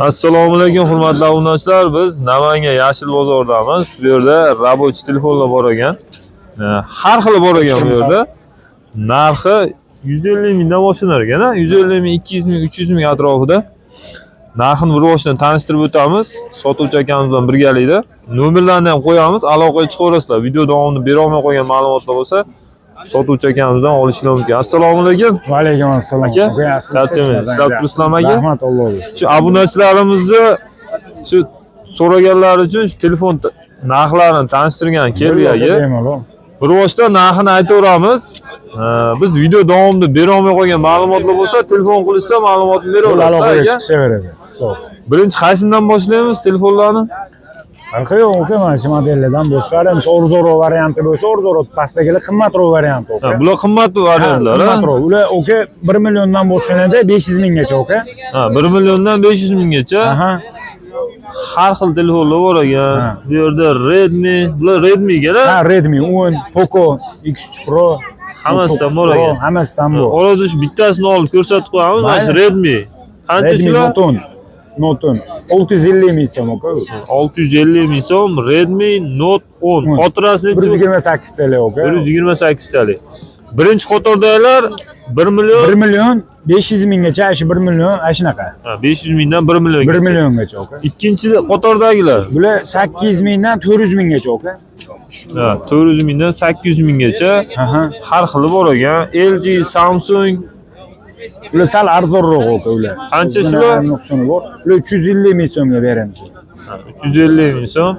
Assalomu alaykum hurmatli obunachilar. Biz Namangan Yashil bozoridamiz. Bu yerda rabochiy telefonlar bor ekan. Har xil bor ekan bu yerda. Narxi 150 mingdan boshlanar ekan, 150 ming, 200 ming, 300 ming atrofida. Narxini bir boshdan tanishtirib o'tamiz. Sotuvchi akamiz bilan birgalikda. Nomerlarni ham qo'yamiz, aloqaga chiqaverasizlar. Video davomida bera olmay qo'ygan ma'lumotlar bo'lsa, sotuvchi akamizdan olishingiz mumkin. Assalomu alaykum. Va alaykum assalom. Aka, charchamaysiz. Ishlab turibsizlarmi aka? Rahmat, Alloh olsun. Shu obunachilarimizni shu so'raganlar uchun shu telefon narxlarini tanishtirgan kelganga bir boshdan narxini aytaveramiz. Biz video davomida bera olmay qolgan ma'lumotlar bo'lsa, telefon qilishsa ma'lumotni beraverasiz. Aloqaga chiqaveradi. Birinchi qaysidan boshlaymiz telefonlarni? Farqi yo'q, aka, mana shu modellardan boshlaymiz. Orzoro varianti bo'lsa, Orzoro pastdagilar qimmatroq varianti, aka. Bular qimmat variantlar, qimmatroq. Ular, aka, 1 milliondan boshlanadi, 500 minggacha, aka. 1 milliondan 500 minggacha. Har xil telefonlar bor ekan. Bu yerda Redmi, bular Redmi'ga-da? Redmi 10, Poco X3 Pro hammasidan bor ekan. Hammasidan bor. Hozir shu bittasini olib ko'rsatib qo'yamiz. Mana shu Redmi. Qancha shular? Note 650 ming so'm, aka. 650 ming so'm Redmi Note 10. Xotirasi necha? 128 TL, aka. 128 TL. Birinchi qatordagilar 1 million 500 minggacha, shu 1 million shunaqa. 500 mingdan 1 milliongacha. 1 milliongacha, aka. Ikkinchi qatordagilar bular 800 mingdan 400 minggacha, aka. 400 mingdan 800 minggacha. Har xili bor ekan. LG, Samsung. Ular sal arzonroq, aka, ular. Qancha shular? Bor. Ular 350 ming so'mga beramiz. 350 ming so'm.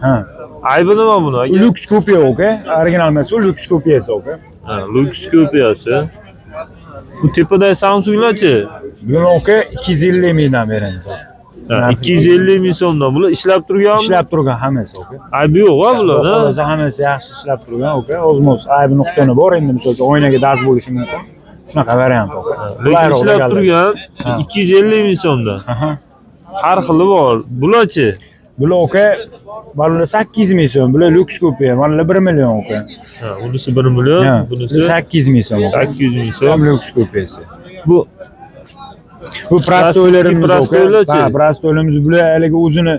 Aybi nima buni aka? Lux kopiya, aka. Original emas, Lux kopiyasi, aka. Lux kopiyasi. Bu tepada Samsunglarchi? Bular, aka, 250 mingdan beramiz. 250 ming so'mdan. Bular ishlab turganmi? Ishlab turgan hammasi, aka. Aybi yo'q-a bular, ha? Hozir hammasi yaxshi ishlab turgan, aka. O'zimiz aybi nuqsoni bor, endi misol uchun oynaga daz bo'lishi mumkin. Shunaqa variant, aka. Lekin ishlab turgan 250 ming so'mdan. Har xili bor. Bularchi? Bular, aka, bular 800 ming so'm, bular Lux kopiya, mana 1 million, aka. Bunisi 1 million, bunisi 800 ming so'm. 800 ming so'm. Lux kopiyasi. Bu prostoylarimiz, aka. Prostoylarimiz bular haligi o'zini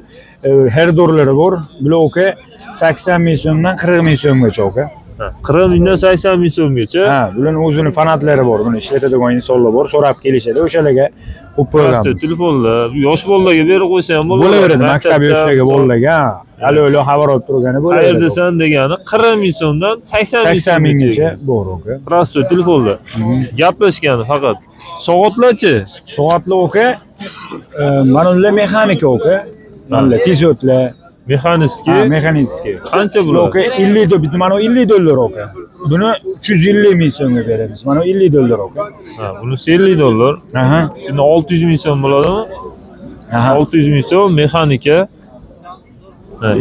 herdorlari bor. Bular, aka, 80 ming so'mdan 40 ming so'mgacha, aka. 40 mingdan 80 ming so'mgacha. Bularning o'zini fanatlari bor, buni ishlatadigan insonlar bor, so'rab kelishadi, o'shalarga qo'yib qo'yamiz. Telefonlar, yosh bolalarga berib qo'ysa ham bo'laveradi, maktab yoshidagi bolalarga. Hali o'ylab xabar olib turgani bo'laveradi. Qayerdasan degani 40 ming so'mdan 80 minggacha bor, aka. Prosto telefonlar. Gaplashgani faqat. Soatlarchi? Soatlar, aka, mana ular mexanika, aka. Mana tez o'tlar. Mexaniski. Qancha bular? Aka, 50 dollar, mana $50, aka. Buni 350 ming so'mga beramiz. Mana $50, aka. Bunisi 50 dollar. Shunda 600 ming so'm bo'ladimi? 600 ming so'm mexanika.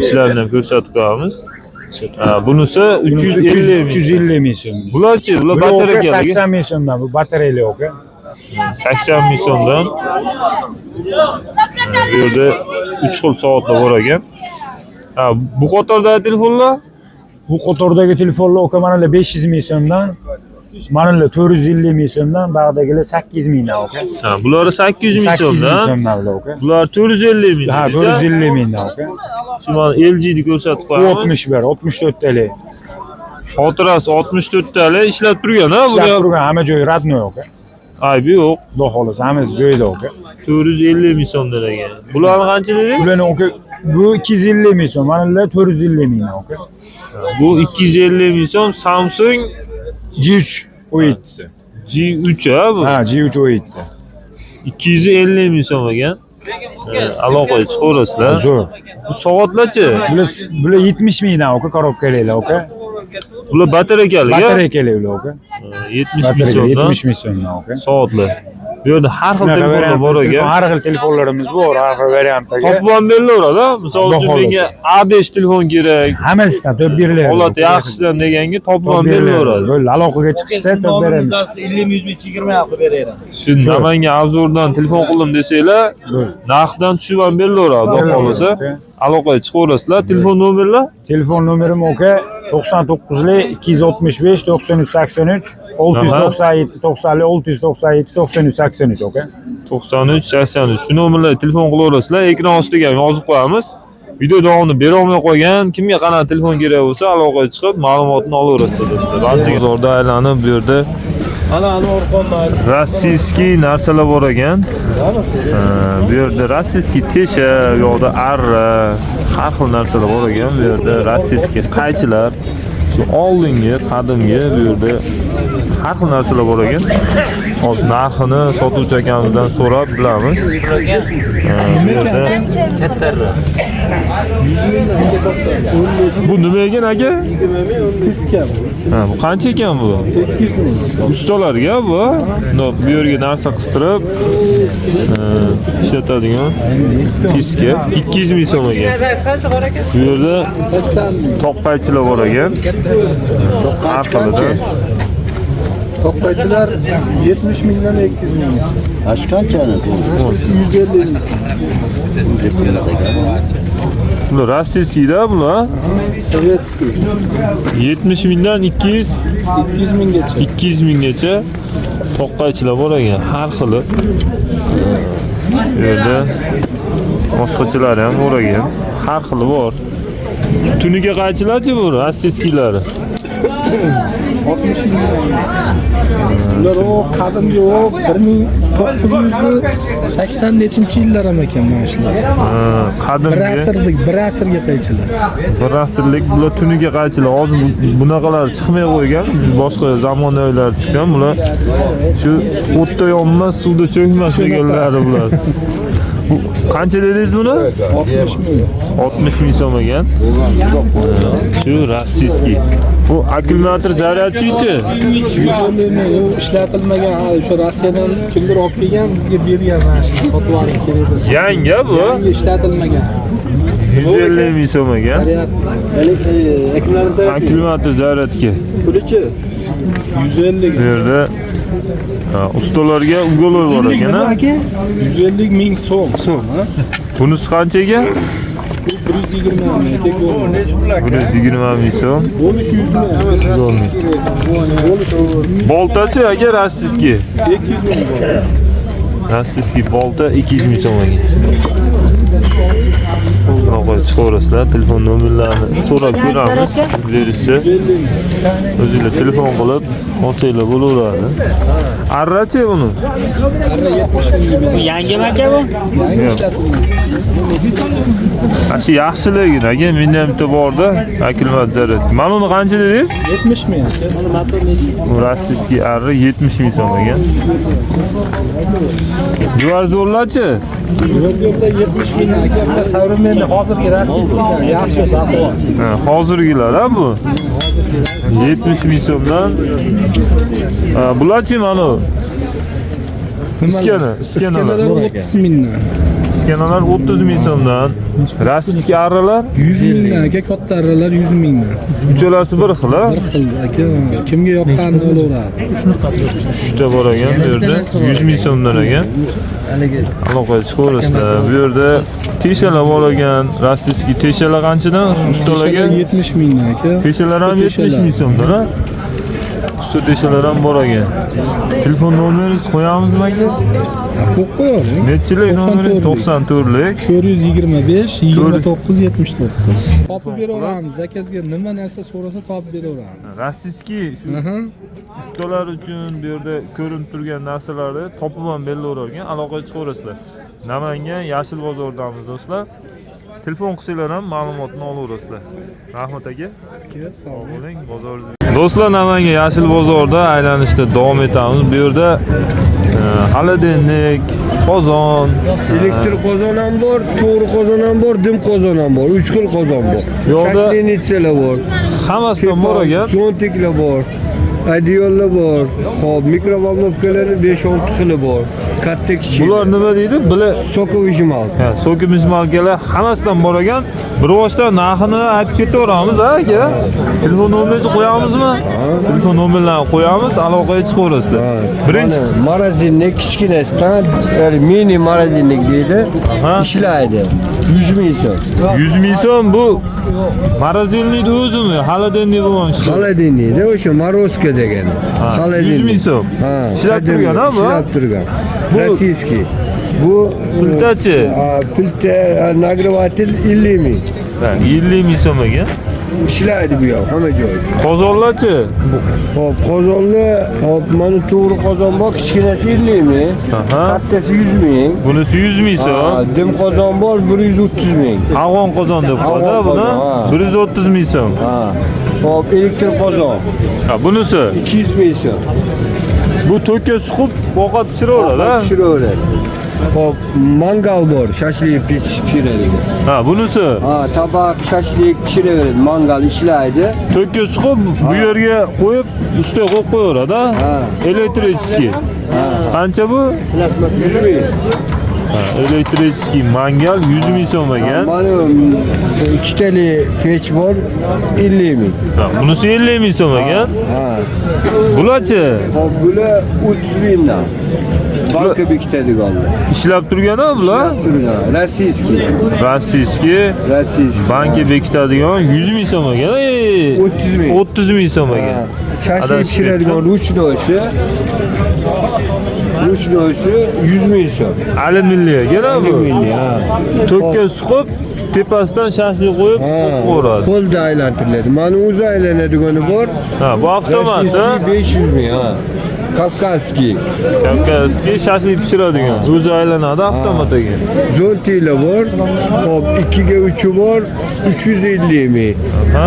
Ishlarini ham ko'rsatib qo'yamiz. Bunisi 350 ming so'm. Bularchi? Bular batareyaga 80 ming so'mdan, bu batareyali, aka. 80 ming so'mdan. Bu yerda 3 xil soatlar bor ekan. Bu qatordagi telefonlar? Bu qatordagi telefonlar, aka, mana 500 ming so'mdan, mana 450 ming so'mdan, bag'dagilar 800 mingdan, aka. Bular 800 ming so'mdan. Bular 450 ming. 450 mingdan, aka. Shu mana LG'ni ko'rsatib qo'yamiz. 64 TL. Xotirasi 64 TL ishlab turgan, ha? Ishlab turgan, hamma joyi radnoy, aka. Aybi yo'q. Xudo xolasa, hammasi joyida, aka. 450 ming so'mdan ekan. Bularni qancha dedingiz? Bularni, aka, bu 250 ming so'm, mana 450 mingdan, aka. Bu 250 ming so'm Samsung G3 O7'si. G3 ha bu? G3 O7'ti. 250 ming so'm ekan. Aloqaga chiqaverasizlar. Zo'r. Bu soatlarchi? Bular 70 mingdan, aka, korobkaliklar, aka. Bular batareyali, batareyali ular, aka. 70 ming so'mdan, aka. Soatlar. Bu yerda har xil telefonlar bor ekan. Har xil telefonlarimiz bor, har xil variantdagi. Topib ham berilaveradi. Misol uchun menga A5 telefon kerak. Hammasidan topib beriladi. Holati yaxshidan deganga topib ham berilaveradi. Bo'ldi, aloqaga chiqsa topib beramiz. 50 ming, 100 ming chegirma qilib beramiz. Shu Namangan Avzordan telefon qildim desanglar, narxdan tushib ham berilaveradi. Xudo xolasa, aloqaga chiqaverasizlar. Telefon nomerlar? Telefon nomerim, aka, 99 265 93 83 697 90 697 93 83, aka. 93 83. Shu nomerlarga telefon qilaverasizlar. Ekran ostiga ham yozib qo'yamiz. Video davomida bera olmay qolgan, kimga qanaqa telefon kerak bo'lsa, aloqaga chiqib ma'lumotni olaverasizlar do'stlar. Barchaga bozorda aylanib bu yerda rossiyskiy narsalar bor ekan. Bu yerda rossiyskiy tesha, bu yoqda arra, har xil narsalar bor ekan. Bu yerda rossiyskiy qaychilar, shu oldingi, qadimgi bu yerda har xil narsalar bor ekan. Hozir narxini sotuvchi akamizdan so'rab bilamiz. Bu yerda bu nima ekan aka? Tiska. Ha, bu qancha ekan bu? 200 ming. Ustalarga bu. Bu yerga narsa qistirib ishlatadigan tiska 200 ming so'm ekan. Bu yerda 80 ming. toqqaychilar bor ekan. Har xilidan. To'qaychilar 70 mingdan 200 minggacha. Qanchani? 150 ming. Bular rossiyskiyda bular. Sovetskiy. 70 mingdan 200 minggacha. 200 minggacha toqqaychilar bor ekan. Har xili. Bu yerda boshqachalar ham bor ekan. Har xili bor. Tuniga qaychilarchi bu rossiyskiylari? 60 ming. Ular o qadimgi o 1980-yillar ham ekan mana shular. Qadimgi Bir asrga qaychilar. bir asrlik bular tuniga qaychilar. Hozir bunaqalar chiqmay qo'ygan. Boshqa zamonaviylari chiqqan. Bular shu o'tda yonmas, suvda cho'kmas deganlari bular. Bu qancha dedingiz buni? 60 ming. 60 ming so'm ekan. Shu rossiyskiy. Bu akkumulyator zaryadchichi? 150 ming ishlatilmagan, o'sha Rossiyadan kimdir olib kelgan, bizga bergan mana shu sotib oling kerak bo'lsa. Yangi bu. Yangi ishlatilmagan. 150 ming so'm ekan. Akkumulyator Akkumulyator zaryadki. pulichi 150 Bu yerda ustalarga ugolov bor ekan, ha? 150 ming so'm, ha? Bunisi qancha ekan? 120 ming tek bo'ldi. 120 ming so'm. Bo'lish 100 ming. Bo'lish Boltachi aka rossiyskiy. 200 ming. Rossiyskiy bolta 200 ming so'm ekan. Aloqaga chiqaverasizlar, telefon nomerlarini so'rab ko'ramiz. Berishsa, o'zingizlar telefon qilib olsanglar bo'laveradi. Arrachi buni? Qarra 70 ming. Yangimi aka bu? Yangi ishlatilgan. Shu yaxshiligini aka, menda ham bitta bor-da, akkumulyator zaryadki. Mana uni qancha dedingiz? 70 ming. Bu rossiyskiy arra 70 ming so'm ekan. Yuvazorlarchi? Yozganda 70 ming aka, bu savremenni hozirgi rossiyskiy yaxshi baquvvat. Ha, hozirgilar ha bu. 70 ming so'mdan. Bularchi mana iskanalar 30 mingdan. iskanalar 30 ming so'mdan. Rossiyskiy arralar 100 mingdan aka, katta arralar 100 mingdan. uchalasi bir xil ha. Bir xil aka, kimga yoqqanini olaveradi. Uchta bor ekan bu yerda 100 ming so'mdan ekan. Aloqaga chiqaverasizlar. Bu yerda teshalar bor ekan. Rossiyskiy teshalar qanchadan? Ustalarga 70 mingdan aka. teshalar ham 70 ming so'mdan ha. Usta teshalar ham bor ekan. Telefon nomeringizni qo'yamizmi aka? Ko'p qo'ying. Nechilik nomeri? 94lik. 425 29 79. Topib beraveramiz. Zakazga nima narsa so'rasa topib beraveramiz. Rossiyskiy shu ustalar uchun bu yerda ko'rinib turgan narsalarni topib ham berilaverar ekan. Aloqaga chiqaverasizlar. Namangan Yashil bozoridamiz do'stlar. Telefon qilsanglar ham ma'lumotni olaverasizlar. Rahmat aka. Sog' bo'ling, bozorda. Do'stlar, Namangan Yashil bozorida aylanishda davom etamiz. Bu yerda xolodilnik, qozon, Elektr qozon ham bor, to'g'ri qozon ham bor, dim qozon ham bor. 3 xil qozon bor. Yo'lda Shashlinitsalar bor. hammasidan bor ekan. Zontiklar bor. Adiyollar bor. Xo'p, mikrovolnovkalarni 5-6 xili bor. Katta kichik. Bular nima deydi? Bular sokovijmal. sokimiz malkalar hammasidan bor ekan. Bir boshdan narxini aytib ketaveramiz aka. Telefon nomeringizni qo'yamizmi? Telefon nomerlarini qo'yamiz, aloqaga chiqaverasizlar. Birinchi Marazinlik kichkinasidan, ya'ni mini marazinlik deydi. Ishlaydi. 100 ming so'm. 100 ming so'm bu marazinlikni o'zimi? Xolodilnik bo'lgan shu. Xolodilnikda o'sha Morozka degani. 100 ming so'm. Ishlab turgan ha bu? Ishlab turgan. Rossiyskiy. Bu Piltachi. Pilta nagravatil 50 ming. 50 ming so'm ekan. Ishlaydi bu yoq, hamma joy. Qozonlarchi? Hop, qozonni, hop, mana to'g'ri qozon bor, kichkinasi 50 ming. Aha. Kattasi 100 ming. Bunisi 100 ming so'm. Dim qozon bor, 130 ming. Afg'on qozon deb qo'ydi Afg'on buni. qozon, ha. 130 ming so'm. Hop, elektr qozon Ha, bunisi 200 ming so'm. bu to'kka suqib ovqat pishiraveradi. Pishiraveradi. Hop, mangal bor, shashlik pishiradigan. Ha, bunisi Tabak, shashlik pishiraveradi, mangal ishlaydi. to'kka suqib bu yerga qo'yib, ustiga qo'yib qo'yaveradi. Elektrichskiy. Qancha bu? 100 ming. Elektrichskiy mangal 100 ming so'm ekan. Mana ikkitali pech bor, 50 ming. Ha, bunisi 50 ming so'm ekan. Bularchi? Hop, bular 30 mingdan. Banka bekitadiganlar. Ishlab turgan-a bular? Rossiyskiy. Rossiyskiy. Banka bekitadigan 100 ming so'm ekan. 30 ming. 30 ming so'm ekan. Shashlik pishiradigan ruchnoysi. Ruchnoysi 100 ming so'm. Alyuminiy ekan bu. Alyuminiy, To'kka suqib, tepasidan shashlik qo'yib qo'yib Qo'lda aylantiriladi. Mana o'zi aylanadigan bor. Ha, bu avtomat. Rossiyskiy 500 ming, Kavkazskiy. Kavkazskiy shashlik pishiradigan. O'zi aylanadi avtomat ekan. Zo'ltiylar bor. Hop, 2 ga 3 bor, 350 ming.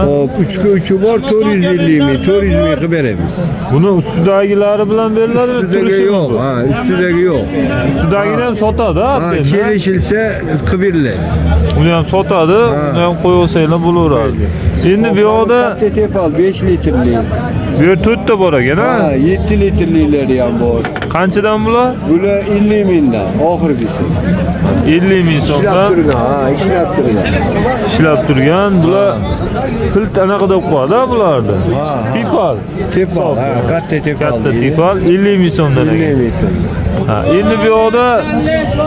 Hop, 3 ga 3 bor, 450 ming. 400 ming qilib beramiz. Buni ustidagilari bilan beriladimi? Ustidagi yo'q, ustidagi yo'q. Ustidagini ham sotadi, Kelishilsa qilib beriladi. Uni ham sotadi, uni ham qo'yib olsanglar bo'laveradi. Endi bu yoqda Tefal 5 litrli. bu yer 4 ta bor ekan, ha? 7 litrlileri ham bor. Qanchadan bular? Bular 50 mingdan, oxirgisi. 50 ming Ishlab so'mdan turgan, ishlab turgan. ishlab turgan. Bular pilt anaqa deb qo'yadi bularni. Tifal. Tefal, katta tefal. Katta tifal 50 ming so'mdan 50 ekan. ming so'm. Ha, endi bu yoqda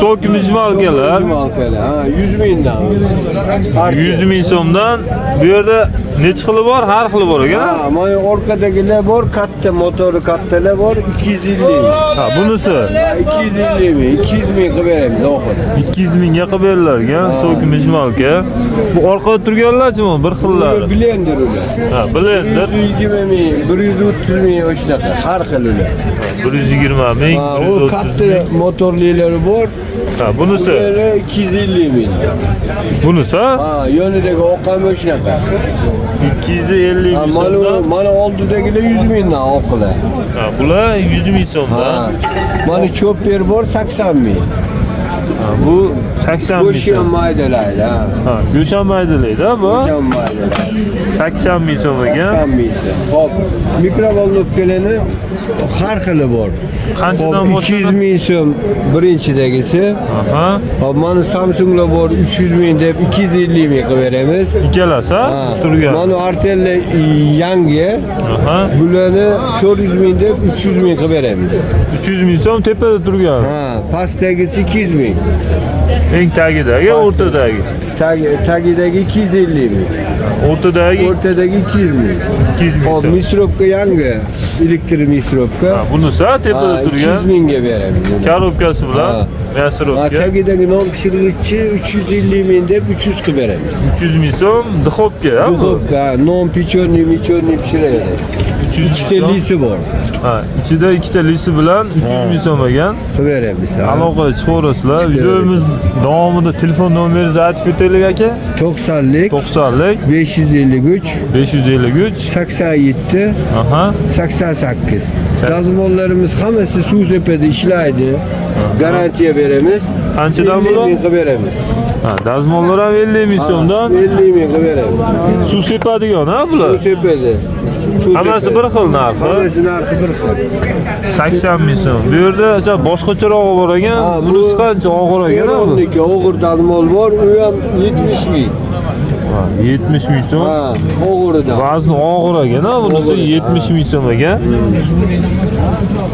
sok mijmalkalar 100 mingdan. 100 ming so'mdan. Bu yerda necha xili bor? Har xili bor ekan. Mana orqadagilar bor, katta motori kattalar bor, 250 ming. Ha, bunisi 250 ming, 200 ming qilib beramiz oxir. 200 mingga qilib berilgan ekan, sok mijmalka. Bu orqada turganlarchimi? Bir xillari. Blender ular. Ha, blender 120 ming, 130 ming o'shanaqa, har xil ular. 120 ming, O 130 katta ming. motorlileri bor. Ha, bunisi. Buları 250 ming. Bunisi Yonidagi oqami o'shanaqa. 250 ming so'mdan. Mana oldidagilar 100 mingdan oqilar. Ha, bular 100 ming so'mdan. Mana chopper bor 80 ming. Ha, bu 80 ming Go'sht ham so'm. maydalaydi, Ha, go'sht ham maydalaydi bu. Go'sht ham maydalaydi. 80 ming so'm ekan. 80 ming. Hop, mikrovolnovkalarni har xili bor. Qanchadan Hop, 200 boshlanadi? ming so'm birinchidagisi. Aha. Hop, mana Samsunglar bor 300 ming deb 250 ming qilib beramiz. Ikkalasi turgan. Mana Artel yangi. Aha. Bularni 400 ming deb 300 ming qilib beramiz. 300 ming so'm tepada turgan. Pastdagisi 200 ming. Eng tagidagi, o'rtadagi. Tagidagi 250 ming. O'rtadagi O'rtadagi 200 ming. 200 ming Hop, so'm. misropka yangi. Elektr misropka. Ha, bunisi tepada 200 turgan. mingga beramiz. Korobkasi bilan yasirovka. Tagidagi non pishirgichi 350 ming deb 300 qilib beramiz. 300 ming so'm duxovka, ha bu. Duxovka, non pichorniy pishiraveradi. 300 Ikkita ming so'm. lisi bor. Ha, ichida ikkita lisi bilan 300 ming so'm ekan. Qilib beramiz. Aloqa chiqaverasizlar. Videomiz davomida telefon nomeringizni aytib o'taylik aka. 90lik 90lik 553 553 87 aha 88. Dazmollarimiz hammasi suv sepadi ishlaydi. Garantiya beramiz. Qanchadan 50 bular? ming qilib beramiz. Ha, dazmollar ham 50 ming so'mdan 50 ming qilib beramiz. suv sepadigan ha bular. Suv sepadi. Hammasi bir xil narxi. Hammasi narxi bir xil. 80 ming so'm. Bu yerda boshqacharoq bor ekan. Bunisi qancha og'ir ekan ha bu? Eron'daki og'ir dazmol bor, u ham 70 ming. 70 ming so'm. Og'iridan. Vazni og'ir ekan ha, bunisi 70 ming so'm ekan.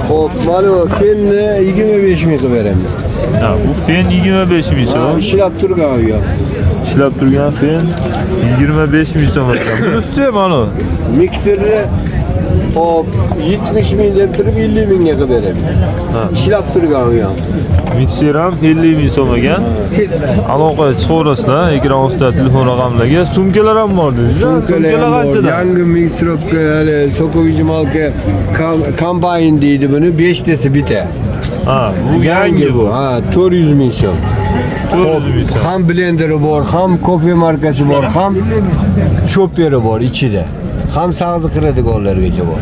Hop, mana fenni 25 ming qilib beramiz. Ha, bu fen 25 ming so'm. Ishlab turgan u ham. Ishlab turgan fen 25 ming so'm ekan. Bunisi-chi mana? Mikserni hop 70 ming deb turib 50 mingga qilib beramiz. Ishlab turgan u ham. Mikser ham 50 ming so'm ekan. Aloqaga chiqaverasizlar, ekran ostida telefon raqamlariga. Sumkalar ham bor dedingiz. Sumkalar qanchadan? Yangi mikserovka, hali Sokovichmalka kombayn deydi buni, 5 tasi bitta. Ha, bu yangi bu. Ha, 400 ming so'm. 400 ming so'm. Ham blenderi bor, ham kofe markasi bor, ham chopperi bor ichida. Ham sag'zi qiradiganlargacha bor.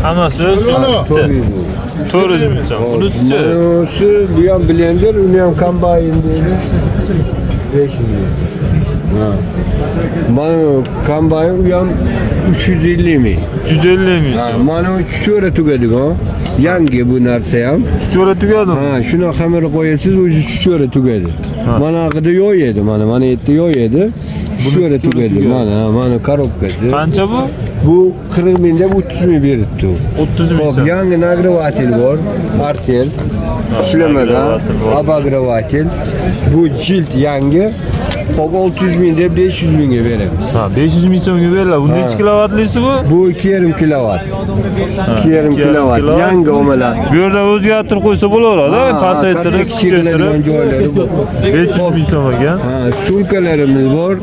Hammasi 400 ming. 400 ming so'm. Bunisi Bunisi bu ham blender, uni ham kombayn deydi. 500 ming. Ha. Mana kombayn u ham 350 ming. 150 ming Ha, so'm. mana chuchora tugadigan. Yangi bu narsa ham. Cho'ra tugadimi? Ha, shuni xamir qo'yasiz, o'zi chuchora tugadi. Mana haqida yo'q edi, mana yerda yo'q edi. Chuchora tugadi. Mana korobkasi. Qancha bu? Bu 40 ming deb 30 ming beribdi. 30 ming Hop, so'm. yangi nagravatel bor, artel. Ishlamagan, abagravatel. Bu jild yangi. Hop 600 ming deb 500 mingga beramiz. Ha, 500 ming so'mga beriladi. Bu necha kilovatlisi bu? Bu 2,5 kilovat. 2,5 kilovat. Yangi omalar. Bu yerda o'zgartirib qo'ysa bo'laveradi. Pasaytirib, kichiklaydigan joylari bor. 500 ming so'm ekan. Ha, sumkalarimiz bor.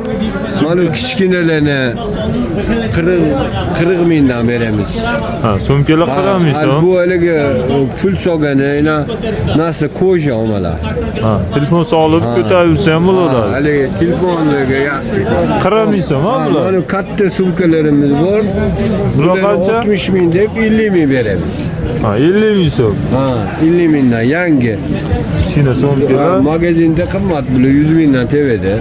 Mana kichkinalarni 40 mingdan beramiz. Ha, sumkalar 40 ming so'm. Bu haligi pul solgani, narsa koja omalar. Ha, telefon solib ko'tarib yursa ham bo'laveradi. Haligi telefonlarga yaxshi. 40 ming so'm ha bular. Mana katta sumkalarimiz bor. Bular qancha? 60 ming deb 50 ming beramiz. Ha, 50 ming so'm. Ha, 50 mingdan yangi. Kichkina sumkalar. Magazinda qimmat bular 100 mingdan tevada.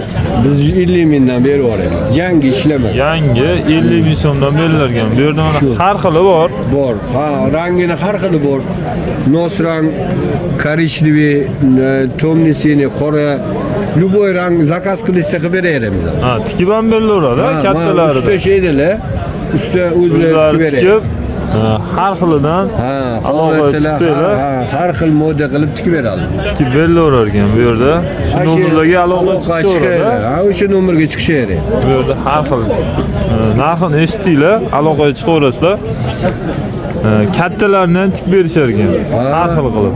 Biz 50 mingdan berib yuboramiz. Yangi ishlama. Yangi 50 ming so'mdan berilgan. Bu yerda mana har xili bor. Bor. Ha, rangini har xili bor. Nosrang, korичневый, темный-синий, qora, любой rang zakaz qilishsa qilib beramiz. Ha, tikib ham berilaveradi, kattalarida. Usta şeydilar. Usta o'zlari tikib tikib, har xilidan aloqa chiqsalar, har xil moda qilib tikib beradi. tikib berilaverar ekan bu yerda. Shu nomerlarga aloqa chiqaveradi. Ha, o'sha nomerga chiqishadi. Bu yerda har xil narxini eshitdinglar, aloqaga chiqaverasizlar. Kattalarni ham tikib berishar ekan. Har xil qilib.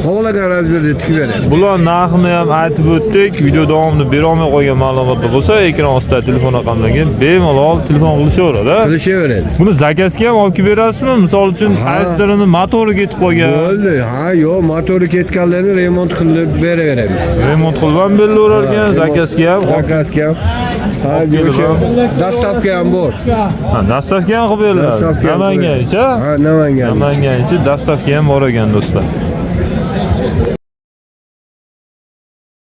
Xohlagan razmerda tikib beradi. Bular narxini ham aytib o'tdik. Video davomida bera olmay qolgan ma'lumotlar bo'lsa, ekran ostida telefon raqamlariga bemalol telefon qilishaveradi. Qilishaveradi. Buni zakazga ham olib kelib berasizmi? Misol uchun qaysilarini motori ketib qolgan. Bo'ldi. Ha, yo'q, motori ketganlarni remont qilib beraveramiz. Remont qilib ham berilaverar ekan, zakazga ham. Zakazga ham. Ha, o'sha dastavka ham bor. Ha, dastavka ham qilib beriladi. Dastavka ham Namangancha. Ha, Namangan. Namangancha dastavka ham bor ekan do'stlar.